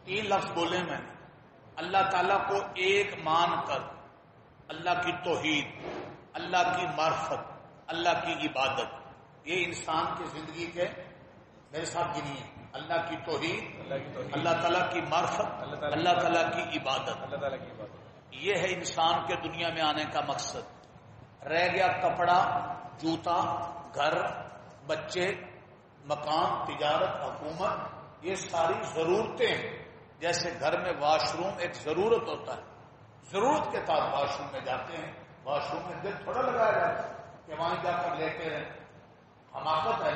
3 لفظ بولے میں نے، اللہ تعالیٰ کو ایک مان کر، اللہ کی توحید، اللہ کی معرفت، اللہ کی عبادت، یہ انسان کی زندگی کے میرے ساتھ گنیے، اللہ کی توحید، اللہ تعالیٰ کی معرفت، اللہ تعالیٰ کی عبادت، یہ ہے انسان کے دنیا میں آنے کا مقصد۔ رہ گیا کپڑا، جوتا، گھر، بچے، مکان، تجارت، حکومت، یہ ساری ضرورتیں ہیں۔ جیسے گھر میں واش روم ایک ضرورت ہوتا ہے، ضرورت کے ساتھ واش روم میں جاتے ہیں، واش روم میں دل تھوڑا لگایا جاتا ہے کہ وہاں جا کر لیتے رہیں، حماقت ہے،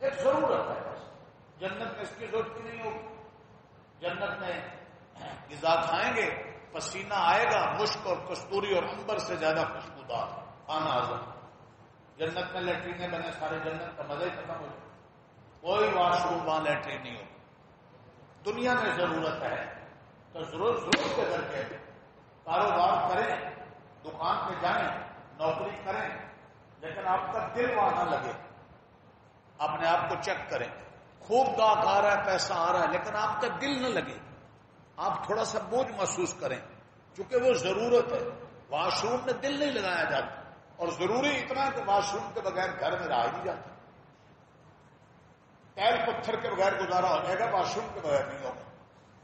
ایک ضرورت ہے بس۔ جنت میں اس کی ضرورت کی نہیں ہوگی۔ جنت میں غذا کھائیں گے، پسینہ آئے گا، مشک اور کستوری اور عنبر سے زیادہ خوشبودار کھانا حاضر۔ جنت میں لیٹرینے بنے، سارے جنت کا مزہ ہی ختم ہو جائے، کوئی واش روم وہاں لیٹرین نہیں ہو۔ دنیا میں ضرورت ہے تو ضرورت کے در کے کاروبار کریں، دکان پہ جائیں، نوکری کریں، لیکن آپ کا دل وہاں نہ لگے۔ اپنے آپ کو چیک کریں، خوب گاہک آ رہا ہے، پیسہ آ رہا ہے، لیکن آپ کا دل نہ لگے، آپ تھوڑا سا بوجھ محسوس کریں، چونکہ وہ ضرورت ہے۔ واش روم میں دل نہیں لگایا جاتا، اور ضروری اتنا کہ واش روم کے بغیر گھر میں رہا نہیں جاتا۔ ٹائل پتھر کے بغیر گزارا ہو جائے گا، واش روم کے بغیر نہیں ہوگا۔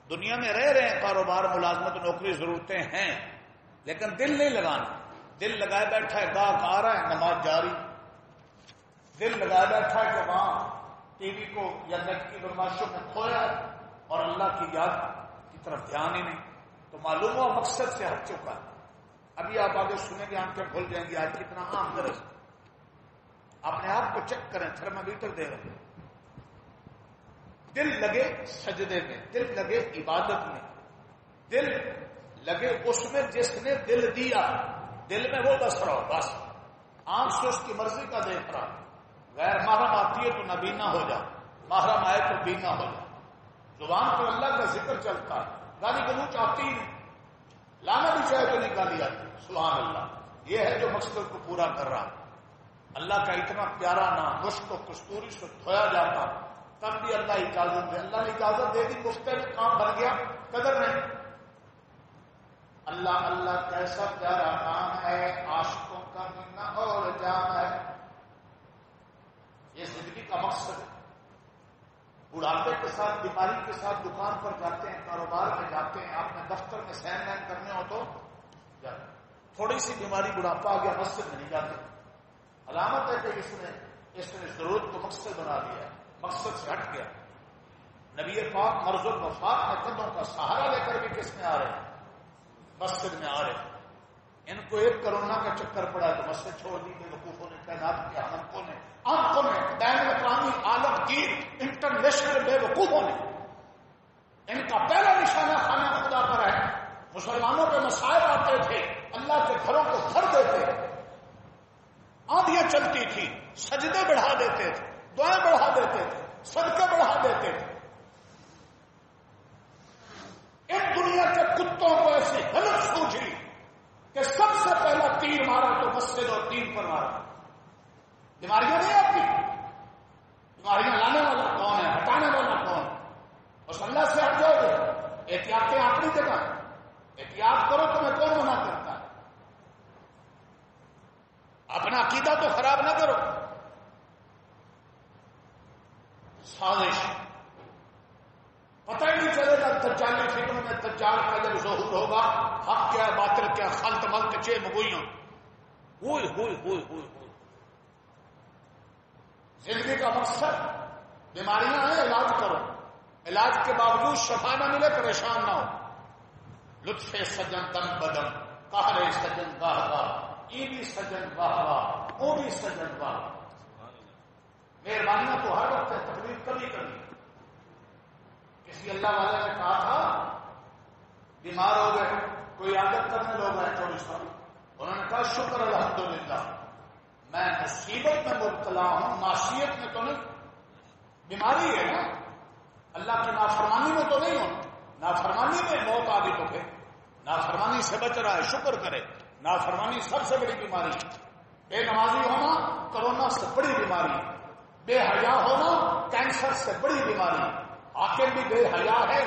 دنیا میں رہ رہے ہیں، کاروبار، ملازمت، نوکری، ضرورتیں ہیں، لیکن دل نہیں لگانا۔ دل لگائے بیٹھا ہے، گاہک آ رہا ہے، نماز جاری۔ دل لگائے بیٹھا ہے کہ وہاں ٹی وی کو یا نیٹ کی فرمائشوں میں کھویا ہے اور اللہ کی یاد کی طرف دھیان ہی نہیں، تو معلوم ہوا مقصد سے ہٹ چکا ہے۔ ابھی آپ آگے سنیں گے، آنکھیں کھل جائیں گی، آج کتنا عام درس۔ اپنے آپ کو چیک کریں، تھرمامیٹر دے رہے ہیں۔ دل لگے سجدے میں، دل لگے عبادت میں، دل لگے اس میں جس نے دل دیا، دل میں وہ بس رہو، بس آنکھ سے اس کی مرضی کا دیکھ رہا۔ غیر محرم آتی ہے تو نبینا ہو جا، محرم آئے تو بینا ہو جا۔ زبان پر اللہ کا ذکر چلتا ہے، گالی گلوچ آتی ہی نہیں، لانا بھی چاہے تو نہیں گالی آتی، سبحان اللہ۔ یہ ہے جو مقصد کو پورا کر رہا۔ اللہ کا اتنا پیارا نام، مشک و کستوری سے دھویا جاتا، تب بھی اللہ اجازت دے۔ اللہ نے اجازت دے دی، مفتے میں کام بن گیا، قدر نہیں۔ اللہ اللہ کیسا پیارا کام ہے، عاشقوں کا ملنا اور جام ہے۔ یہ زندگی کا مقصد ہے۔ بڑھاپے کے ساتھ، بیماری کے ساتھ دکان پر جاتے ہیں، کاروبار میں جاتے ہیں، آپ نے دفتر میں سین وین کرنے ہو تو جاتے ہیں۔ تھوڑی سی بیماری، بڑھاپا آ گیا، مسجد میں نہیں جاتے، علامت ہے کہ اس نے ضرورت کو مقصد بنا لیا ہے، مقصد سے ہٹ گیا۔ نبی پاک مرض الوفات میں قدموں کا سہارا لے کر بھی کس میں آ رہے ہیں؟ مسجد میں آ رہے ہیں۔ ان کو ایک کرونا کا چکر پڑا تو مسجد چھوڑ دی، بے وقوفوں نے، تعینات کیا آنکھوں نے بین الاقوامی عالمگیر انٹرنیشنل بے وقوفوں نے۔ ان کا پہلا نشانہ خانہ خدا پر ہے۔ مسلمانوں پہ مصائب آتے تھے، اللہ کے گھروں کو گھر دیتے، آندھیاں چلتی تھی، سجدے بڑھا دیتے تھے، دعائیں بڑھا دیتے تھے، صدقے بڑھا دیتے تھے۔ ان دنیا کے کتوں کو ایسی غلط سوچی کہ سب سے پہلا تیر مارا تو مسجد اور دین پر مارا۔ بیماریاں نہیں آتی، بیماریاں لانے والا کون ہے، ہٹانے والا کون ہے؟ اس اللہ سے ہٹ جاؤ گے، احتیاطیں اپنی جگہ، احتیاط کرو، تمہیں کون منع کرتا ہے؟ اپنا عقیدہ تو خراب نہ کرو۔ سازش، پتہ ہی نہیں چلے گا دجالی فکروں میں، دجال کا جب ظہور ہوگا، حق کیا باطل کیا، خلط ملط چے مگوئیاں، ہوئے ہوئے ہوئے ہوئے ہوئے۔ زندگی کا مقصد، بیماریاں ہیں، علاج کرو، علاج کے باوجود شفا نہ ملے پریشان نہ ہو۔ لطف سجن دم بدم، قہر سجن واہ واہ، ای بھی سجن واہ واہ، او بھی سجن واہ۔ مہربانیاں تو ہر وقت ہے، تکلیف کبھی کبھی۔ کسی اللہ والے نے کہا تھا، بیمار ہو گئے، کوئی عادت کرنے لوگ ہیں تھوڑی سا، انہوں نے کہا شکر الحمدللہ، میں مصیبت میں مبتلا ہوں، معصیت میں تو نہیں، بیماری ہے نا، اللہ کی نافرمانی میں تو نہیں ہوں، نافرمانی میں موت آ گئی تو پھر نافرمانی سے بچ رہا ہے، شکر کرے۔ نافرمانی سب سے بڑی بیماری، بے نمازی ہونا کرونا سے بڑی بیماری، بے حیا ہونا کینسر سے بڑی بیماری، حاکم بھی بے حیا ہے،